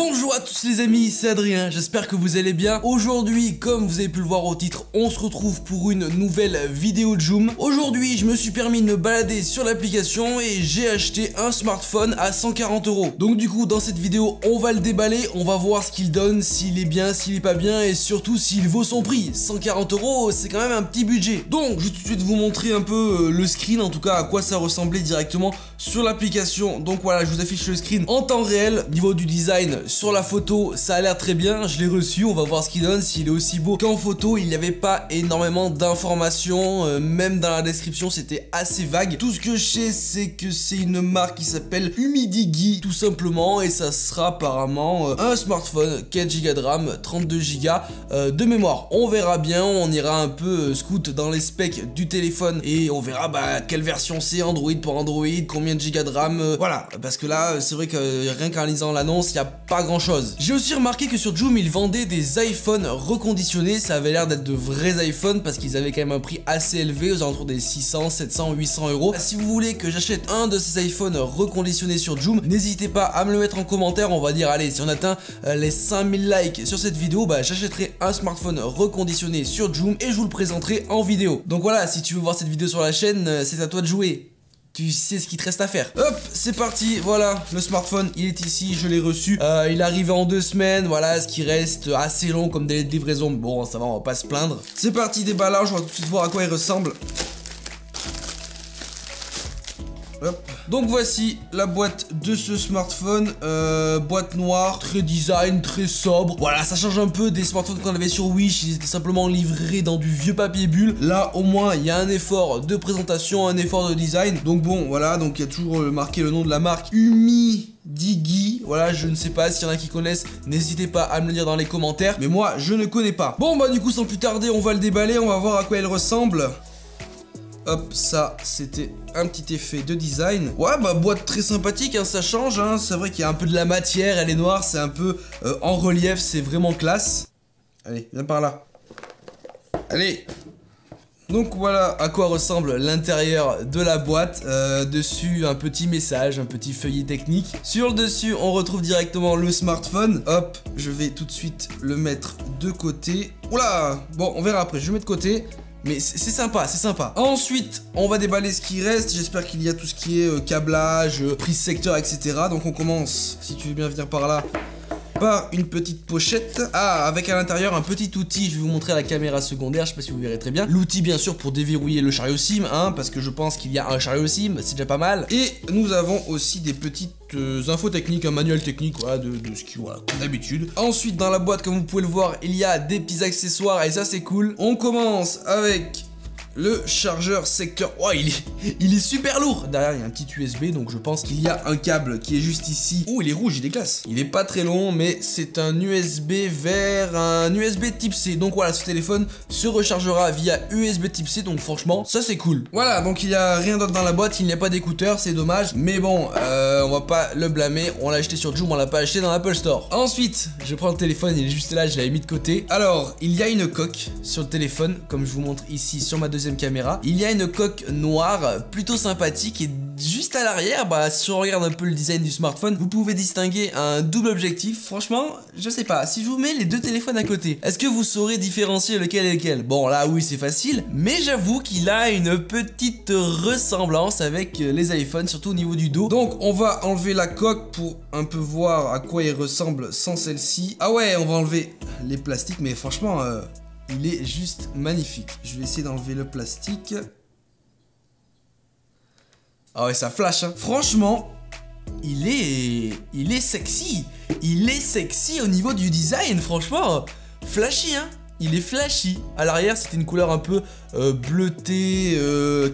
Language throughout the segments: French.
Bonjour à tous les amis, c'est Adrien, j'espère que vous allez bien. Aujourd'hui, comme vous avez pu le voir au titre, on se retrouve pour une nouvelle vidéo de Joom. Aujourd'hui, je me suis permis de me balader sur l'application et j'ai acheté un smartphone à 140 €. Donc du coup, dans cette vidéo, on va le déballer, on va voir ce qu'il donne, s'il est bien, s'il est pas bien et surtout s'il vaut son prix. 140 €, c'est quand même un petit budget. Donc, je vais tout de suite vous montrer un peu le screen, en tout cas à quoi ça ressemblait directement sur l'application. Donc voilà, je vous affiche le screen en temps réel. Niveau du design, sur la photo, ça a l'air très bien, je l'ai reçu, on va voir ce qu'il donne, s'il est aussi beau qu'en photo. Il n'y avait pas énormément d'informations, même dans la description c'était assez vague. Tout ce que je sais, c'est que c'est une marque qui s'appelle Humidigi tout simplement, et ça sera apparemment un smartphone, 4 Go de RAM, 32 Go de mémoire. On verra bien, on ira un peu scout dans les specs du téléphone et on verra quelle version c'est, Android pour Android, combien de gigas de RAM, voilà, parce que là c'est vrai que rien qu'en lisant l'annonce, il n'y a pas grand chose. J'ai aussi remarqué que sur Joom, ils vendaient des iPhones reconditionnés, ça avait l'air d'être de vrais iPhones parce qu'ils avaient quand même un prix assez élevé, aux alentours des 600, 700, 800 €. Si vous voulez que j'achète un de ces iPhones reconditionnés sur Joom, n'hésitez pas à me le mettre en commentaire. On va dire, allez, si on atteint les 5000 likes sur cette vidéo, j'achèterai un smartphone reconditionné sur Joom et je vous le présenterai en vidéo. Donc voilà, si tu veux voir cette vidéo sur la chaîne, c'est à toi de jouer. Tu sais ce qu'il te reste à faire. Hop, c'est parti, voilà, le smartphone, il est ici, je l'ai reçu. Il est arrivé en 2 semaines, voilà, ce qui reste assez long comme délai de livraison. Bon, ça va, on va pas se plaindre. C'est parti, déballage, on va tout de suite voir à quoi il ressemble. Hop. Donc voici la boîte de ce smartphone, boîte noire, très design, très sobre. Voilà, ça change un peu des smartphones qu'on avait sur Wish, ils étaient simplement livrés dans du vieux papier bulle. Là au moins il y a un effort de présentation, un effort de design. Donc bon, voilà, donc il y a toujours marqué le nom de la marque, Humidigi. Voilà, je ne sais pas s'il y en a qui connaissent, n'hésitez pas à me le dire dans les commentaires, mais moi je ne connais pas. Bon du coup sans plus tarder, on va le déballer, on va voir à quoi il ressemble. Hop, ça c'était un petit effet de design. Ouais, boîte très sympathique, hein, ça change, hein. C'est vrai qu'il y a un peu de la matière, elle est noire, c'est un peu en relief, c'est vraiment classe. Allez, viens par là. Allez. Donc voilà à quoi ressemble l'intérieur de la boîte. Dessus un petit message, un petit feuillet technique. Sur le dessus on retrouve directement le smartphone. Hop, je vais tout de suite le mettre de côté. Oula, bon on verra après, je le mets de côté. Mais c'est sympa, c'est sympa. Ensuite, on va déballer ce qui reste. J'espère qu'il y a tout ce qui est câblage, prise secteur, etc. Donc on commence, si tu veux bien venir par là, par une petite pochette. Ah, avec à l'intérieur un petit outil. Je vais vous montrer à la caméra secondaire, je sais pas si vous verrez très bien. L'outil bien sûr pour déverrouiller le chariot SIM, hein, parce que je pense qu'il y a un chariot SIM, c'est déjà pas mal. Et nous avons aussi des petites infos techniques, un manuel technique, voilà, de ce qui, voilà, comme d'habitude. Ensuite, dans la boîte, comme vous pouvez le voir, il y a des petits accessoires et ça c'est cool. On commence avec le chargeur secteur. Oh, il est super lourd. Derrière, il y a un petit USB, donc je pense qu'il y a un câble qui est juste ici. Oh, il est rouge, il est classe. Il est pas très long, mais c'est un USB vers un USB type C. Donc voilà, ce téléphone se rechargera via USB type C, donc franchement, ça c'est cool. Voilà, donc il y a rien d'autre dans la boîte, il n'y a pas d'écouteurs, c'est dommage. Mais bon, on va pas le blâmer. On l'a acheté sur Joom, on l'a pas acheté dans l'Apple Store. Ensuite, je prends le téléphone, il est juste là, je l'avais mis de côté. Alors, il y a une coque sur le téléphone, comme je vous montre ici sur ma deuxième caméra. Il y a une coque noire plutôt sympathique et juste à l'arrière, si on regarde un peu le design du smartphone, vous pouvez distinguer un double objectif. Franchement, je sais pas, si je vous mets les deux téléphones à côté, est-ce que vous saurez différencier lequel est lequel? Bon là oui c'est facile, mais j'avoue qu'il a une petite ressemblance avec les iPhones, surtout au niveau du dos. Donc on va enlever la coque pour un peu voir à quoi il ressemble sans celle-ci. Ah ouais, on va enlever les plastiques, mais franchement il est juste magnifique. Je vais essayer d'enlever le plastique. Ah ouais, ça flash, hein. Franchement, il est sexy. Il est sexy au niveau du design, franchement. Flashy, hein. Il est flashy. À l'arrière, c'était une couleur un peu bleutée,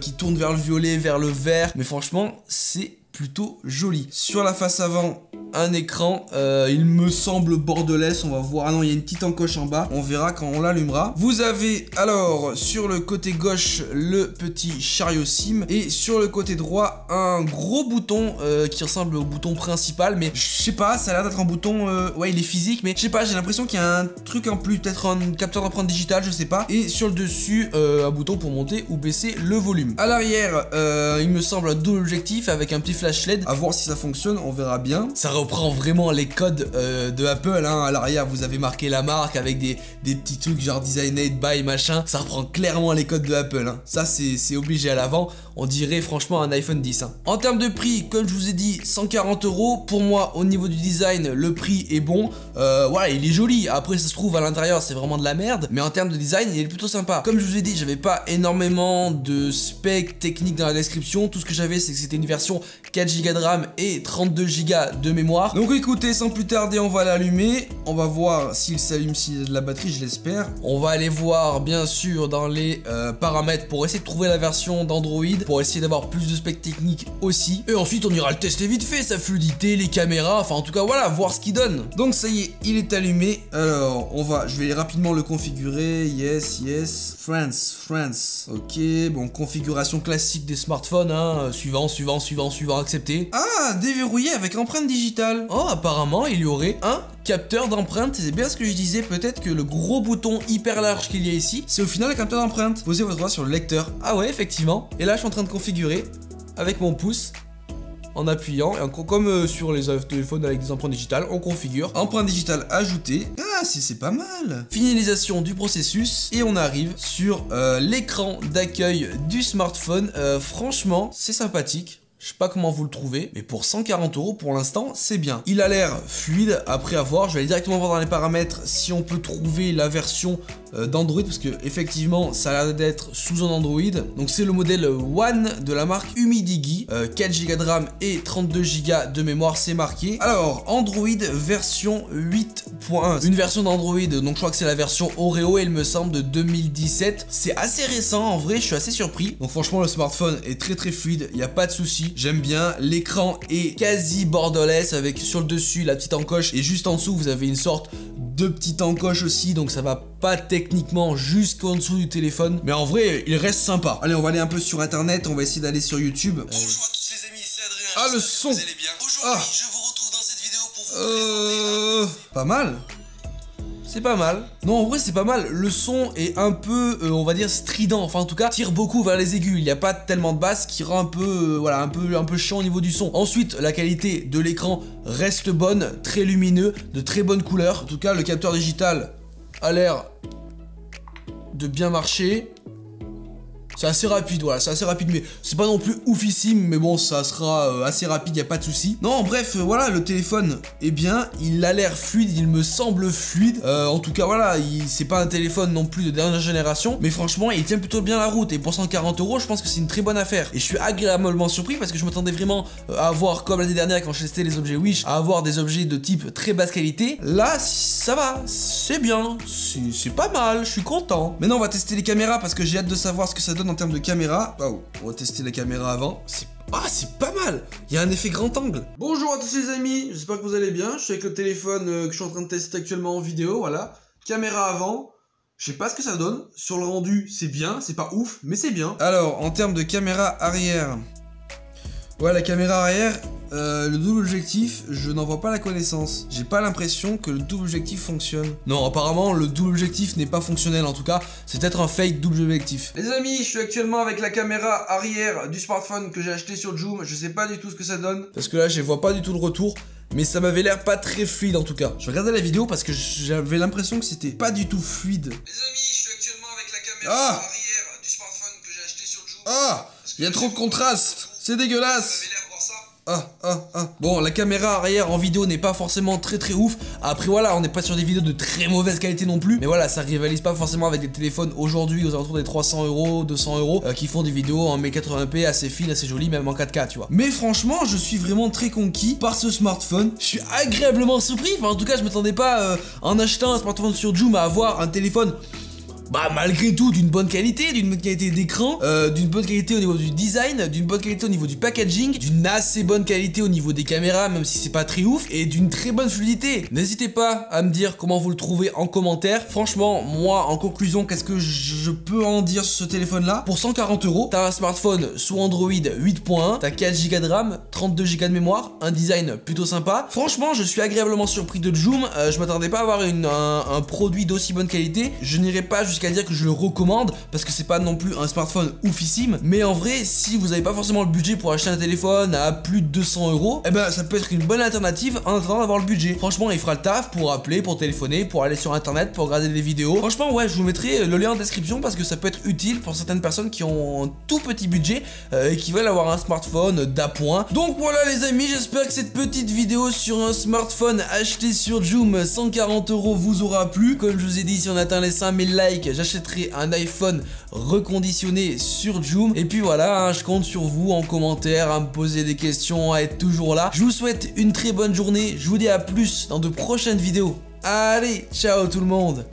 qui tourne vers le violet, vers le vert. Mais franchement, c'est plutôt joli. Sur la face avant, un écran, il me semble borderless, on va voir. Ah non, il y a une petite encoche en bas, on verra quand on l'allumera. Vous avez alors sur le côté gauche le petit chariot SIM et sur le côté droit un gros bouton qui ressemble au bouton principal, mais je sais pas, ça a l'air d'être un bouton, ouais il est physique, mais je sais pas, j'ai l'impression qu'il y a un truc en plus, peut-être un capteur d'empreinte digitale, je sais pas. Et sur le dessus, un bouton pour monter ou baisser le volume. À l'arrière, il me semble un double objectif avec un petit flash LED, à voir si ça fonctionne, on verra bien. Ça reprend vraiment les codes de Apple, hein. À l'arrière vous avez marqué la marque avec des petits trucs genre designed by machin, ça reprend clairement les codes de Apple, hein. Ça c'est obligé. À l'avant on dirait franchement un iPhone 10, hein. En termes de prix, comme je vous ai dit, 140 €. Pour moi, au niveau du design, le prix est bon. Voilà, il est joli. Après, ça se trouve à l'intérieur, c'est vraiment de la merde. Mais en termes de design, il est plutôt sympa. Comme je vous ai dit, j'avais pas énormément de specs techniques dans la description. Tout ce que j'avais, c'est que c'était une version 4 Go de RAM et 32 Go de mémoire. Donc écoutez, sans plus tarder, on va l'allumer. On va voir s'il s'allume, s'il y a de la batterie, je l'espère. On va aller voir, bien sûr, dans les paramètres pour essayer de trouver la version d'Android, pour essayer d'avoir plus de specs techniques aussi. Et ensuite, on ira le tester vite fait, sa fluidité, les caméras, enfin en tout cas voilà, voir ce qu'il donne. Donc ça y est, il est allumé. Alors je vais rapidement le configurer. Yes, France. Ok, bon, configuration classique des smartphones, hein. Suivant, accepté. Ah, déverrouillé avec empreinte digitale. Oh, apparemment il y aurait un capteur d'empreinte. C'est bien ce que je disais, peut-être que le gros bouton hyper large qu'il y a ici, c'est au final un capteur d'empreinte. Posez votre doigt sur le lecteur. Ah ouais, effectivement. Et là je suis en train de configurer avec mon pouce, en appuyant, et comme sur les téléphones avec des empreintes digitales, on configure. Empreinte digitale ajoutée. Ah, c'est pas mal. Finalisation du processus, et on arrive sur l'écran d'accueil du smartphone. Franchement, c'est sympathique. Je sais pas comment vous le trouvez, mais pour 140 € pour l'instant, c'est bien. Il a l'air fluide, après avoir, je vais aller directement voir dans les paramètres si on peut trouver la version d'Android, parce que effectivement, ça a l'air d'être sous un Android. Donc c'est le modèle One de la marque Humidigi, 4 Go de RAM et 32 Go de mémoire, c'est marqué. Alors, Android version 8.1, une version d'Android, donc je crois que c'est la version Oreo, il me semble, de 2017. C'est assez récent, en vrai, je suis assez surpris. Donc franchement, le smartphone est très fluide, il n'y a pas de souci. J'aime bien, l'écran est quasi borderless avec sur le dessus la petite encoche et juste en dessous vous avez une sorte de petite encoche aussi, donc ça va pas techniquement jusqu'en dessous du téléphone, mais en vrai il reste sympa. Allez, on va aller un peu sur internet, on va essayer d'aller sur YouTube. Bonjour à tous les amis, c'est Adrien. Ah, le son. Vous allez bien. Aujourd'hui, je vous retrouve dans cette vidéo pour vous présenter Pas mal. C'est pas mal. Non, en vrai, c'est pas mal. Le son est un peu, on va dire, strident. Enfin, en tout cas, tire beaucoup vers les aigus. Il n'y a pas tellement de basse qui rend un peu, voilà, un peu chiant au niveau du son. Ensuite, la qualité de l'écran reste bonne, très lumineux, de très bonnes couleurs. En tout cas, le capteur digital a l'air de bien marcher. C'est assez rapide, voilà, c'est assez rapide, mais c'est pas non plus oufissime, mais bon, ça sera assez rapide, y a pas de souci. Non, bref, voilà, le téléphone est bien, il a l'air fluide, il me semble fluide. En tout cas, voilà, c'est pas un téléphone non plus de dernière génération, mais franchement, il tient plutôt bien la route. Et pour 140 €, je pense que c'est une très bonne affaire. Et je suis agréablement surpris parce que je m'attendais vraiment à avoir, comme l'année dernière quand j'ai testé les objets Wish, à avoir des objets de type très basse qualité. Là, ça va, c'est bien, c'est pas mal, je suis content. Maintenant, on va tester les caméras parce que j'ai hâte de savoir ce que ça donne en termes de caméra. Waouh, on va tester la caméra avant. C'est pas mal. Il y a un effet grand angle. Bonjour à tous les amis, j'espère que vous allez bien. Je suis avec le téléphone que je suis en train de tester actuellement en vidéo, voilà. Caméra avant. Je sais pas ce que ça donne. Sur le rendu, c'est bien, c'est pas ouf, mais c'est bien. Alors, en termes de caméra arrière. Ouais, la caméra arrière, le double objectif, je n'en vois pas la connaissance. J'ai pas l'impression que le double objectif fonctionne. Non, apparemment, le double objectif n'est pas fonctionnel, en tout cas, c'est peut-être un fake double objectif. Les amis, je suis actuellement avec la caméra arrière du smartphone que j'ai acheté sur Joom. Je sais pas du tout ce que ça donne, parce que là, je vois pas du tout le retour. Mais ça m'avait l'air pas très fluide en tout cas. Je regardais la vidéo parce que j'avais l'impression que c'était pas du tout fluide. Les amis, je suis actuellement avec la caméra arrière du smartphone que j'ai acheté sur Joom. Ah, il y a trop de contraste. C'est dégueulasse. Bon, la caméra arrière en vidéo n'est pas forcément très ouf. Après voilà, on n'est pas sur des vidéos de très mauvaise qualité non plus. Mais voilà, ça rivalise pas forcément avec des téléphones aujourd'hui aux alentours des 300 €, 200 € qui font des vidéos en 1080p assez fines, assez jolies, même en 4K, tu vois. Mais franchement, je suis vraiment très conquis par ce smartphone. Je suis agréablement surpris. Enfin, en tout cas, je m'attendais pas en achetant un smartphone sur Joom à avoir un téléphone, bah malgré tout d'une bonne qualité d'écran, d'une bonne qualité au niveau du design, d'une bonne qualité au niveau du packaging, d'une assez bonne qualité au niveau des caméras, même si c'est pas très ouf, et d'une très bonne fluidité. N'hésitez pas à me dire comment vous le trouvez en commentaire. Franchement, moi, en conclusion, qu'est-ce que je peux en dire sur ce téléphone-là? Pour 140 €, t'as un smartphone sous Android 8.1, t'as 4 Go de RAM, 32 Go de mémoire, un design plutôt sympa. Franchement, je suis agréablement surpris de Joom. Je m'attendais pas à avoir un produit d'aussi bonne qualité. Je n'irai pas jusqu'à jusqu'à dire que je le recommande parce que c'est pas non plus un smartphone oufissime, mais en vrai, si vous avez pas forcément le budget pour acheter un téléphone à plus de 200 €, eh ben ça peut être une bonne alternative en attendant d'avoir le budget. Franchement, il fera le taf pour appeler, pour téléphoner, pour aller sur internet, pour regarder des vidéos. Franchement, ouais, je vous mettrai le lien en description parce que ça peut être utile pour certaines personnes qui ont un tout petit budget et qui veulent avoir un smartphone d'appoint. Donc voilà les amis, j'espère que cette petite vidéo sur un smartphone acheté sur Joom 140 € vous aura plu. Comme je vous ai dit, si on atteint les 5000 likes, j'achèterai un iPhone reconditionné sur Joom. Et puis voilà, hein, je compte sur vous en commentaire à me poser des questions, à être toujours là. Je vous souhaite une très bonne journée, je vous dis à plus dans de prochaines vidéos. Allez, ciao tout le monde.